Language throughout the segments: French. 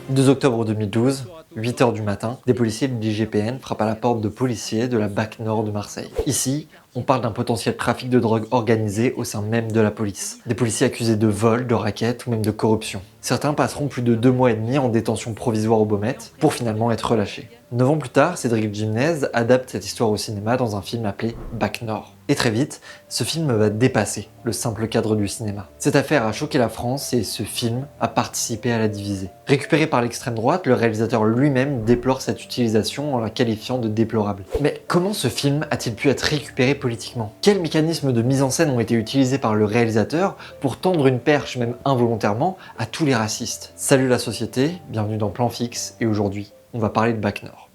2 octobre 2012, 8 h du matin, des policiers de l'IGPN frappent à la porte de policiers de la BAC Nord de Marseille. Ici, on parle d'un potentiel trafic de drogue organisé au sein même de la police. Des policiers accusés de vol, de racket ou même de corruption. Certains passeront plus de 2 mois et demi en détention provisoire au Baumette pour finalement être relâchés. 9 ans plus tard, Cédric Gimnez adapte cette histoire au cinéma dans un film appelé BAC Nord. Et très vite, ce film va dépasser le simple cadre du cinéma. Cette affaire a choqué la France et ce film a participé à la diviser. Récupéré par l'extrême droite, le réalisateur lui-même déplore cette utilisation en la qualifiant de déplorable. Mais comment ce film a-t-il pu être récupéré politiquement? Quels mécanismes de mise en scène ont été utilisés par le réalisateur pour tendre une perche, même involontairement, à tous les racistes? Salut la société, bienvenue dans Plan Fixe, et aujourd'hui, on va parler de BAC Nord.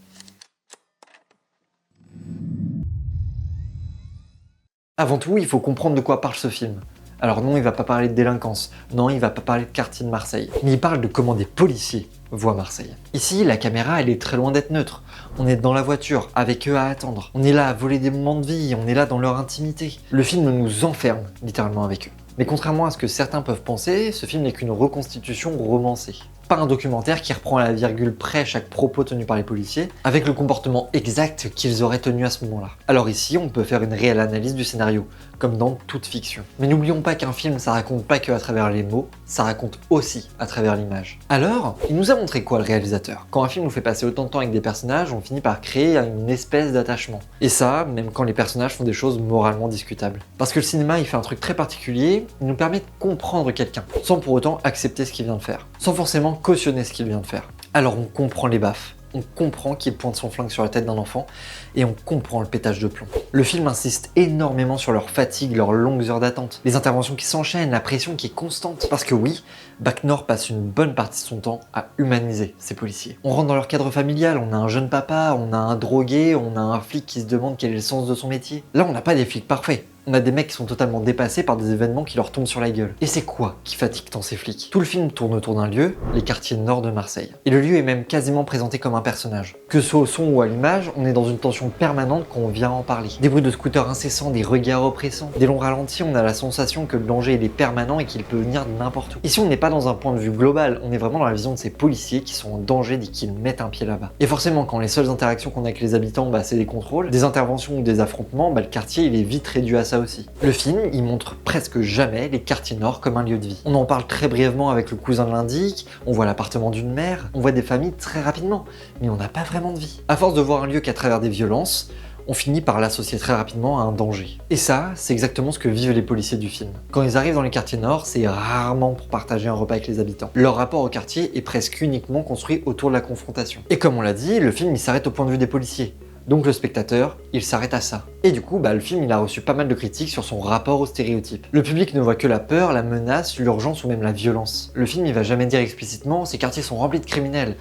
Avant tout, il faut comprendre de quoi parle ce film. Alors non, il va pas parler de délinquance, non, il va pas parler de quartier de Marseille, mais il parle de comment des policiers voient Marseille. Ici, la caméra, elle est très loin d'être neutre. On est dans la voiture, avec eux à attendre. On est là à voler des moments de vie, on est là dans leur intimité. Le film nous enferme littéralement avec eux. Mais contrairement à ce que certains peuvent penser, ce film n'est qu'une reconstitution romancée. Pas un documentaire qui reprend à la virgule près chaque propos tenu par les policiers, avec le comportement exact qu'ils auraient tenu à ce moment-là. Alors ici, on peut faire une réelle analyse du scénario, comme dans toute fiction. Mais n'oublions pas qu'un film, ça raconte pas que à travers les mots, ça raconte aussi à travers l'image. Alors, il nous a montré quoi le réalisateur? Quand un film nous fait passer autant de temps avec des personnages, on finit par créer une espèce d'attachement. Et ça, même quand les personnages font des choses moralement discutables. Parce que le cinéma, il fait un truc très particulier, il nous permet de comprendre quelqu'un, sans pour autant accepter ce qu'il vient de faire, sans forcément cautionner ce qu'il vient de faire. Alors on comprend les baffes, on comprend qu'il pointe son flingue sur la tête d'un enfant, et on comprend le pétage de plomb. Le film insiste énormément sur leur fatigue, leurs longues heures d'attente, les interventions qui s'enchaînent, la pression qui est constante. Parce que oui, BAC Nord passe une bonne partie de son temps à humaniser ces policiers. On rentre dans leur cadre familial, on a un jeune papa, on a un drogué, on a un flic qui se demande quel est le sens de son métier. Là, on n'a pas des flics parfaits. On a des mecs qui sont totalement dépassés par des événements qui leur tombent sur la gueule. Et c'est quoi qui fatigue tant ces flics? Tout le film tourne autour d'un lieu, les quartiers nord de Marseille. Et le lieu est même quasiment présenté comme un personnage. Que ce soit au son ou à l'image, on est dans une tension permanente quand on vient en parler. Des bruits de scooters incessants, des regards oppressants, des longs ralentis, on a la sensation que le danger il est permanent et qu'il peut venir de n'importe où. Ici on n'est pas dans un point de vue global, on est vraiment dans la vision de ces policiers qui sont en danger dès qu'ils mettent un pied là-bas. Et forcément quand les seules interactions qu'on a avec les habitants, c'est des contrôles, des interventions ou des affrontements, le quartier il est vite réduit à ça aussi. Le film, il montre presque jamais les quartiers nord comme un lieu de vie. On en parle très brièvement avec le cousin de l'indique, on voit l'appartement d'une mère, on voit des familles très rapidement, mais on n'a pas vraiment de vie. À force de voir un lieu qu'à travers des violences, on finit par l'associer très rapidement à un danger. Et ça, c'est exactement ce que vivent les policiers du film. Quand ils arrivent dans les quartiers nord, c'est rarement pour partager un repas avec les habitants. Leur rapport au quartier est presque uniquement construit autour de la confrontation. Et comme on l'a dit, le film il s'arrête au point de vue des policiers. Donc le spectateur, il s'arrête à ça. Et du coup, le film il a reçu pas mal de critiques sur son rapport aux stéréotypes. Le public ne voit que la peur, la menace, l'urgence ou même la violence. Le film il va jamais dire explicitement « ces quartiers sont remplis de criminels ».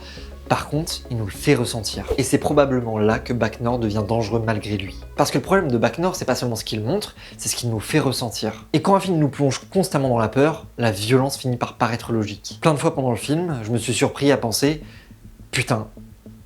Par contre, il nous le fait ressentir. Et c'est probablement là que BAC Nord devient dangereux malgré lui. Parce que le problème de BAC Nord, c'est pas seulement ce qu'il montre, c'est ce qu'il nous fait ressentir. Et quand un film nous plonge constamment dans la peur, la violence finit par paraître logique. Plein de fois pendant le film, je me suis surpris à penser « putain,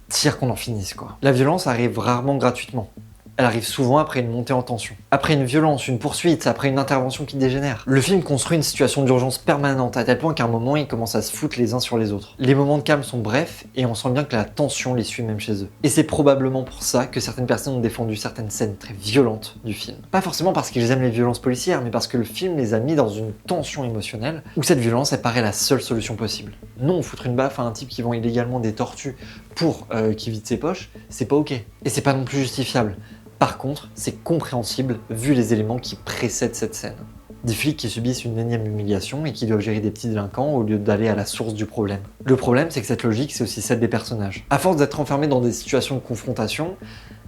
tire qu'on en finisse quoi ». La violence arrive rarement gratuitement. Elle arrive souvent après une montée en tension. Après une violence, une poursuite, après une intervention qui dégénère. Le film construit une situation d'urgence permanente à tel point qu'à un moment, ils commencent à se foutre les uns sur les autres. Les moments de calme sont brefs et on sent bien que la tension les suit même chez eux. Et c'est probablement pour ça que certaines personnes ont défendu certaines scènes très violentes du film. Pas forcément parce qu'ils aiment les violences policières, mais parce que le film les a mis dans une tension émotionnelle où cette violence, elle paraît la seule solution possible. Non, foutre une baffe à un type qui vend illégalement des tortues pour qu'il vide ses poches, c'est pas ok. Et c'est pas non plus justifiable. Par contre, c'est compréhensible vu les éléments qui précèdent cette scène. Des flics qui subissent une énième humiliation et qui doivent gérer des petits délinquants au lieu d'aller à la source du problème. Le problème, c'est que cette logique, c'est aussi celle des personnages. À force d'être enfermés dans des situations de confrontation,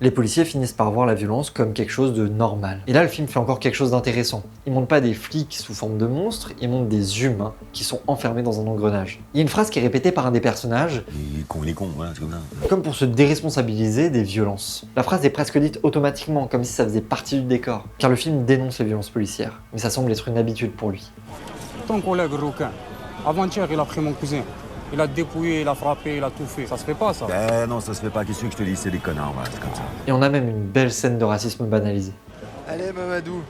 les policiers finissent par voir la violence comme quelque chose de normal. Et là, le film fait encore quelque chose d'intéressant. Il montre pas des flics sous forme de monstres, il montre des humains qui sont enfermés dans un engrenage. Il y a une phrase qui est répétée par un des personnages, il est con, voilà, c'est comme ça. Comme pour se déresponsabiliser des violences. La phrase est presque dite automatiquement, comme si ça faisait partie du décor. Car le film dénonce les violences policières, mais ça semble être une habitude pour lui. Ton collègue rouquin, avant-hier il a pris mon cousin. Il a dépouillé, il a frappé, il a tout fait. Ça se fait pas ça. Ben non, ça se fait pas. Qu'est-ce que je te dis, c'est des connards, voilà, c'est comme ça. Et on a même une belle scène de racisme banalisé. Allez Mamadou,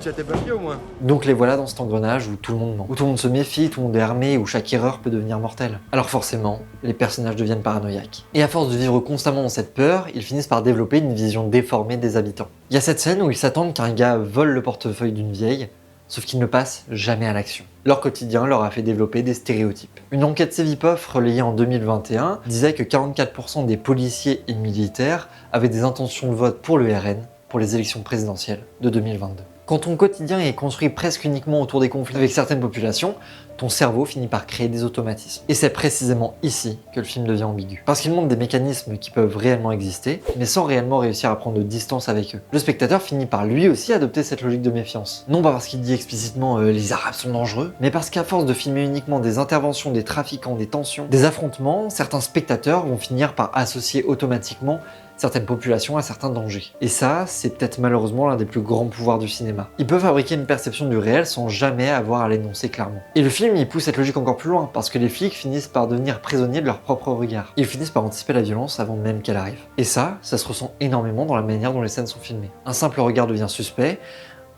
Tu as tes papiers au moins? Donc les voilà dans cet engrenage où tout le monde ment, où tout le monde se méfie, tout le monde est armé, où chaque erreur peut devenir mortelle. Alors forcément, les personnages deviennent paranoïaques. Et à force de vivre constamment dans cette peur, ils finissent par développer une vision déformée des habitants. Il y a cette scène où ils s'attendent qu'un gars vole le portefeuille d'une vieille, sauf qu'ils ne passent jamais à l'action. Leur quotidien leur a fait développer des stéréotypes. Une enquête Cevipof relayée en 2021 disait que 44% des policiers et militaires avaient des intentions de vote pour le RN pour les élections présidentielles de 2022. Quand ton quotidien est construit presque uniquement autour des conflits avec certaines populations, ton cerveau finit par créer des automatismes. Et c'est précisément ici que le film devient ambigu. Parce qu'il montre des mécanismes qui peuvent réellement exister, mais sans réellement réussir à prendre de distance avec eux. Le spectateur finit par lui aussi adopter cette logique de méfiance. Non pas parce qu'il dit explicitement les Arabes sont dangereux, mais parce qu'à force de filmer uniquement des interventions des trafiquants, des tensions, des affrontements, certains spectateurs vont finir par associer automatiquement certaines populations à certains dangers. Et ça, c'est peut-être malheureusement l'un des plus grands pouvoirs du cinéma. Il peut fabriquer une perception du réel sans jamais avoir à l'énoncer clairement. Et le film, il pousse cette logique encore plus loin, parce que les flics finissent par devenir prisonniers de leur propre regard. Ils finissent par anticiper la violence avant même qu'elle arrive. Et ça se ressent énormément dans la manière dont les scènes sont filmées. Un simple regard devient suspect,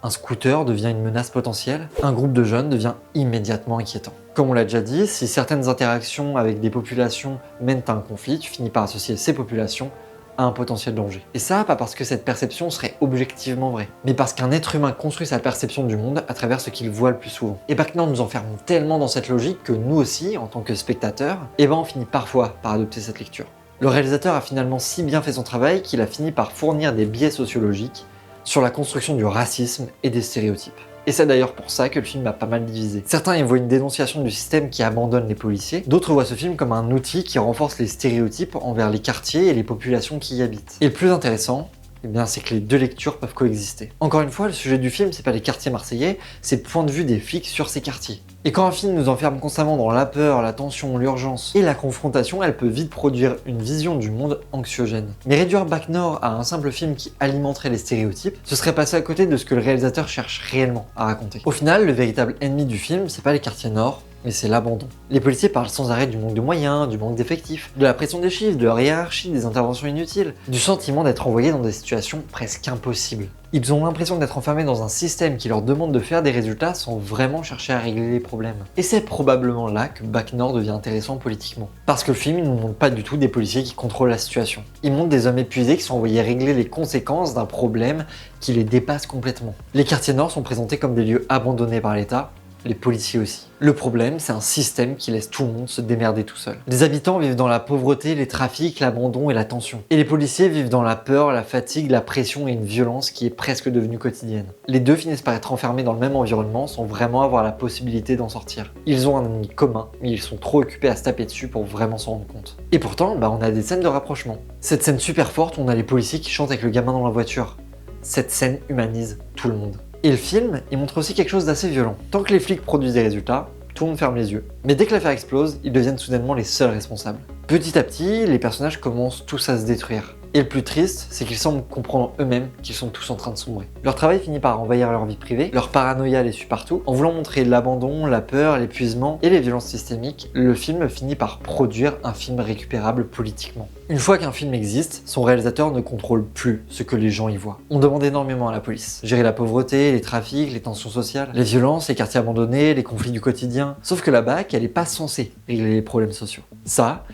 un scooter devient une menace potentielle, un groupe de jeunes devient immédiatement inquiétant. Comme on l'a déjà dit, si certaines interactions avec des populations mènent à un conflit, tu finis par associer ces populations à un potentiel danger. Et ça, pas parce que cette perception serait objectivement vraie, mais parce qu'un être humain construit sa perception du monde à travers ce qu'il voit le plus souvent. Et Bac Nord nous enferme tellement dans cette logique que nous aussi, en tant que spectateurs, on finit parfois par adopter cette lecture. Le réalisateur a finalement si bien fait son travail qu'il a fini par fournir des biais sociologiques sur la construction du racisme et des stéréotypes. Et c'est d'ailleurs pour ça que le film a pas mal divisé. Certains y voient une dénonciation du système qui abandonne les policiers, d'autres voient ce film comme un outil qui renforce les stéréotypes envers les quartiers et les populations qui y habitent. Et le plus intéressant, c'est que les deux lectures peuvent coexister. Encore une fois, le sujet du film, c'est pas les quartiers marseillais, c'est le point de vue des flics sur ces quartiers. Et quand un film nous enferme constamment dans la peur, la tension, l'urgence et la confrontation, elle peut vite produire une vision du monde anxiogène. Mais réduire Bac Nord à un simple film qui alimenterait les stéréotypes, ce serait passer à côté de ce que le réalisateur cherche réellement à raconter. Au final, le véritable ennemi du film, c'est pas les quartiers nord, mais c'est l'abandon. Les policiers parlent sans arrêt du manque de moyens, du manque d'effectifs, de la pression des chiffres, de leur hiérarchie, des interventions inutiles, du sentiment d'être envoyés dans des situations presque impossibles. Ils ont l'impression d'être enfermés dans un système qui leur demande de faire des résultats sans vraiment chercher à régler les problèmes. Et c'est probablement là que Bac Nord devient intéressant politiquement. Parce que le film, il ne nous montre pas du tout des policiers qui contrôlent la situation. Il montre des hommes épuisés qui sont envoyés régler les conséquences d'un problème qui les dépasse complètement. Les quartiers nord sont présentés comme des lieux abandonnés par l'État, les policiers aussi. Le problème, c'est un système qui laisse tout le monde se démerder tout seul. Les habitants vivent dans la pauvreté, les trafics, l'abandon et la tension. Et les policiers vivent dans la peur, la fatigue, la pression et une violence qui est presque devenue quotidienne. Les deux finissent par être enfermés dans le même environnement sans vraiment avoir la possibilité d'en sortir. Ils ont un ennemi commun, mais ils sont trop occupés à se taper dessus pour vraiment s'en rendre compte. Et pourtant, on a des scènes de rapprochement. Cette scène super forte où on a les policiers qui chantent avec le gamin dans la voiture. Cette scène humanise tout le monde. Et le film, il montre aussi quelque chose d'assez violent. Tant que les flics produisent des résultats, tout le monde ferme les yeux. Mais dès que l'affaire explose, ils deviennent soudainement les seuls responsables. Petit à petit, les personnages commencent tous à se détruire. Et le plus triste, c'est qu'ils semblent comprendre eux-mêmes qu'ils sont tous en train de sombrer. Leur travail finit par envahir leur vie privée, leur paranoïa les suit partout. En voulant montrer l'abandon, la peur, l'épuisement et les violences systémiques, le film finit par produire un film récupérable politiquement. Une fois qu'un film existe, son réalisateur ne contrôle plus ce que les gens y voient. On demande énormément à la police. Gérer la pauvreté, les trafics, les tensions sociales, les violences, les quartiers abandonnés, les conflits du quotidien. Sauf que la BAC, elle est pas censée régler les problèmes sociaux. Ça,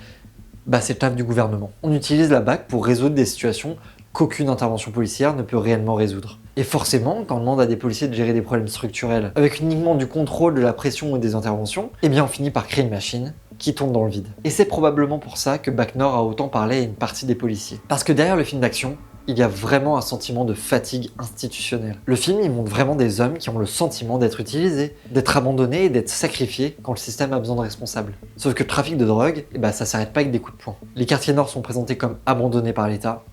c'est le taf du gouvernement. On utilise la BAC pour résoudre des situations qu'aucune intervention policière ne peut réellement résoudre. Et forcément, quand on demande à des policiers de gérer des problèmes structurels avec uniquement du contrôle, de la pression et des interventions, on finit par créer une machine qui tombe dans le vide. Et c'est probablement pour ça que Bac Nord a autant parlé à une partie des policiers. Parce que derrière le film d'action, il y a vraiment un sentiment de fatigue institutionnelle. Le film, il montre vraiment des hommes qui ont le sentiment d'être utilisés, d'être abandonnés et d'être sacrifiés quand le système a besoin de responsables. Sauf que le trafic de drogue, ça s'arrête pas avec des coups de poing. Les quartiers nord sont présentés comme abandonnés par l'État,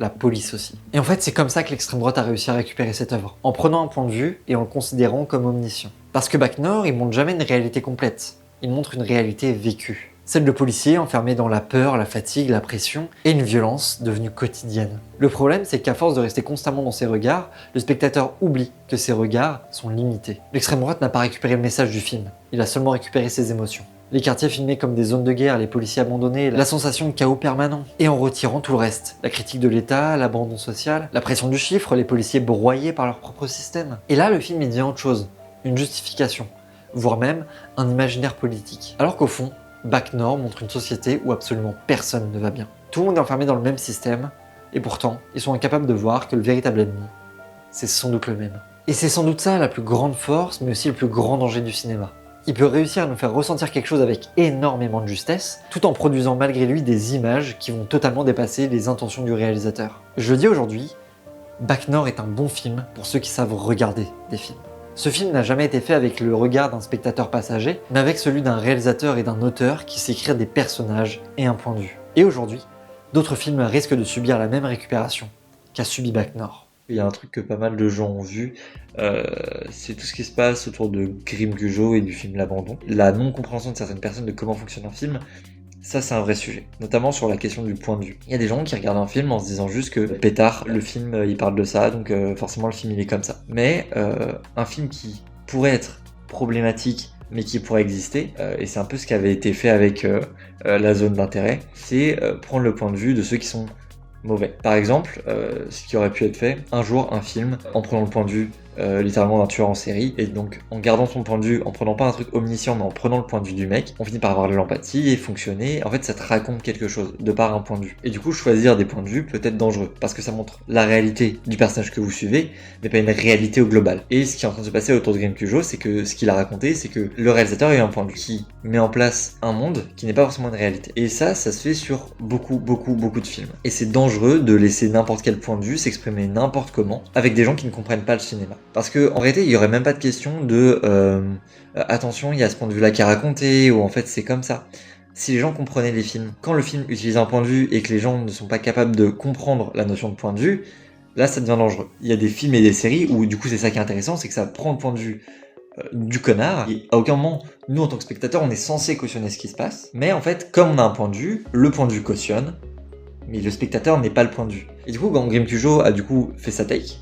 la police aussi. Et en fait, c'est comme ça que l'extrême droite a réussi à récupérer cette œuvre, en prenant un point de vue et en le considérant comme omniscient. Parce que Bac Nord, il montre jamais une réalité complète, il montre une réalité vécue. Celle de policiers enfermés dans la peur, la fatigue, la pression et une violence devenue quotidienne. Le problème, c'est qu'à force de rester constamment dans ses regards, le spectateur oublie que ses regards sont limités. L'extrême droite n'a pas récupéré le message du film, il a seulement récupéré ses émotions. Les quartiers filmés comme des zones de guerre, les policiers abandonnés, la sensation de chaos permanent. Et en retirant tout le reste. La critique de l'État, l'abandon social, la pression du chiffre, les policiers broyés par leur propre système. Et là, le film il devient autre chose. Une justification. Voire même un imaginaire politique. Alors qu'au fond, Bac Nord montre une société où absolument personne ne va bien. Tout le monde est enfermé dans le même système, et pourtant, ils sont incapables de voir que le véritable ennemi, c'est sans doute le même. Et c'est sans doute ça la plus grande force, mais aussi le plus grand danger du cinéma. Il peut réussir à nous faire ressentir quelque chose avec énormément de justesse, tout en produisant malgré lui des images qui vont totalement dépasser les intentions du réalisateur. Je le dis aujourd'hui, Bac Nord est un bon film pour ceux qui savent regarder des films. Ce film n'a jamais été fait avec le regard d'un spectateur passager, mais avec celui d'un réalisateur et d'un auteur qui sait écrire des personnages et un point de vue. Et aujourd'hui, d'autres films risquent de subir la même récupération qu'a subi Bac Nord. Il y a un truc que pas mal de gens ont vu, c'est tout ce qui se passe autour de Grim Cujo et du film L'Abandon. La non-compréhension de certaines personnes de comment fonctionne un film, ça c'est un vrai sujet, notamment sur la question du point de vue. Il y a des gens qui regardent un film en se disant juste que pétard, le film il parle de ça, donc forcément le film il est comme ça. Mais un film qui pourrait être problématique, mais qui pourrait exister, et c'est un peu ce qui avait été fait avec la zone d'intérêt, c'est prendre le point de vue de ceux qui sont mauvais. Par exemple, ce qui aurait pu être fait, un jour un film en prenant le point de vue littéralement d'un tueur en série, et donc en gardant son point de vue, en prenant pas un truc omniscient mais en prenant le point de vue du mec, on finit par avoir de l'empathie et fonctionner. En fait ça te raconte quelque chose de par un point de vue. Et du coup choisir des points de vue peut être dangereux, parce que ça montre la réalité du personnage que vous suivez, mais pas une réalité au global. Et ce qui est en train de se passer autour de Grim Cujo, c'est que ce qu'il a raconté, c'est que le réalisateur a eu un point de vue qui met en place un monde qui n'est pas forcément une réalité. Et ça se fait sur beaucoup de films. Et c'est dangereux de laisser n'importe quel point de vue s'exprimer n'importe comment avec des gens qui ne comprennent pas le cinéma. Parce que en réalité, il y aurait même pas de question de attention, il y a ce point de vue là qui est raconté, ou en fait c'est comme ça. Si les gens comprenaient les films, quand le film utilise un point de vue et que les gens ne sont pas capables de comprendre la notion de point de vue, là ça devient dangereux. Il y a des films et des séries où du coup c'est ça qui est intéressant, c'est que ça prend le point de vue du connard, et à aucun moment, nous en tant que spectateurs, on est censé cautionner ce qui se passe, mais en fait, comme on a un point de vue, le point de vue cautionne, mais le spectateur n'est pas le point de vue. Et du coup, quand Grim Cujo a du coup fait sa take,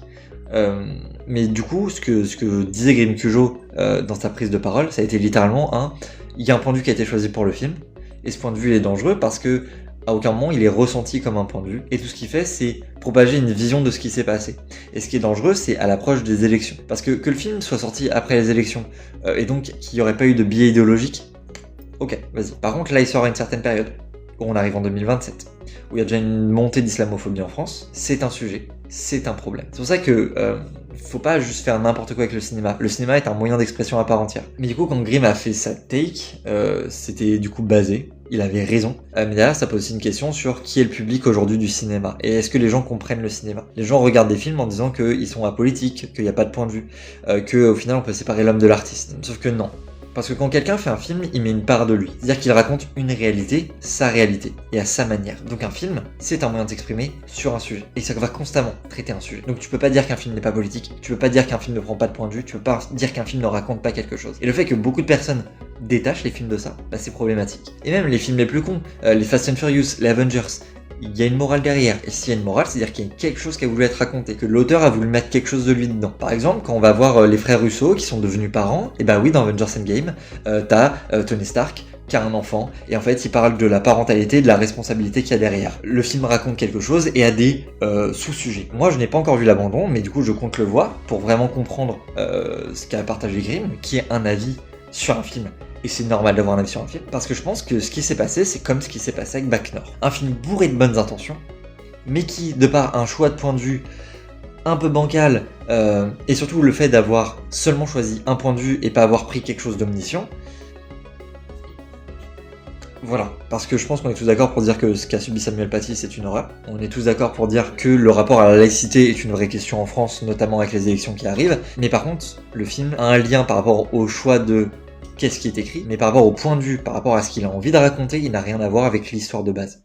mais du coup, ce que disait Grim Cujo dans sa prise de parole, ça a été littéralement il y a un point de vue qui a été choisi pour le film, et ce point de vue il est dangereux parce que à aucun moment il est ressenti comme un point de vue, et tout ce qu'il fait c'est propager une vision de ce qui s'est passé. Et ce qui est dangereux c'est à l'approche des élections, parce que le film soit sorti après les élections, et donc qu'il n'y aurait pas eu de biais idéologique, ok, vas-y. Par contre là il sort à une certaine période, où on arrive en 2027, où il y a déjà une montée d'islamophobie en France, c'est un sujet, c'est un problème. C'est pour ça que faut pas juste faire n'importe quoi avec le cinéma. Le cinéma est un moyen d'expression à part entière. Mais du coup, quand Grimm a fait sa take, c'était du coup basé, il avait raison. Mais derrière, ça pose aussi une question sur qui est le public aujourd'hui du cinéma. Et est-ce que les gens comprennent le cinéma? Les gens regardent des films en disant qu'ils sont apolitiques, qu'il n'y a pas de point de vue, qu'au final on peut séparer l'homme de l'artiste. Sauf que non. Parce que quand quelqu'un fait un film, il met une part de lui. C'est-à-dire qu'il raconte une réalité, sa réalité, et à sa manière. Donc un film, c'est un moyen de s'exprimer sur un sujet. Et ça va constamment traiter un sujet. Donc tu peux pas dire qu'un film n'est pas politique, tu peux pas dire qu'un film ne prend pas de point de vue, tu peux pas dire qu'un film ne raconte pas quelque chose. Et le fait que beaucoup de personnes détachent les films de ça, bah c'est problématique. Et même les films les plus cons, les Fast and Furious, les Avengers, il y a une morale derrière. Et s'il y a une morale, c'est-à-dire qu'il y a quelque chose qui a voulu être raconté, que l'auteur a voulu mettre quelque chose de lui dedans. Par exemple, quand on va voir les frères Russo qui sont devenus parents, et bah oui, dans Avengers Endgame, t'as Tony Stark qui a un enfant, et en fait il parle de la parentalité et de la responsabilité qu'il y a derrière. Le film raconte quelque chose et a des sous-sujets. Moi je n'ai pas encore vu L'Abandon, mais du coup je compte le voir pour vraiment comprendre ce qu'a partagé Grimm, qui est un avis sur un film. Et c'est normal d'avoir un avis sur un film, parce que je pense que ce qui s'est passé, c'est comme ce qui s'est passé avec Bac Nord. Un film bourré de bonnes intentions, mais qui, de par un choix de point de vue un peu bancal, et surtout le fait d'avoir seulement choisi un point de vue et pas avoir pris quelque chose d'omniscient, voilà, parce que je pense qu'on est tous d'accord pour dire que ce qu'a subi Samuel Paty, c'est une horreur. On est tous d'accord pour dire que le rapport à la laïcité est une vraie question en France, notamment avec les élections qui arrivent. Mais par contre, le film a un lien par rapport au choix de qu'est-ce qui est écrit, mais par rapport au point de vue, par rapport à ce qu'il a envie de raconter, il n'a rien à voir avec l'histoire de base.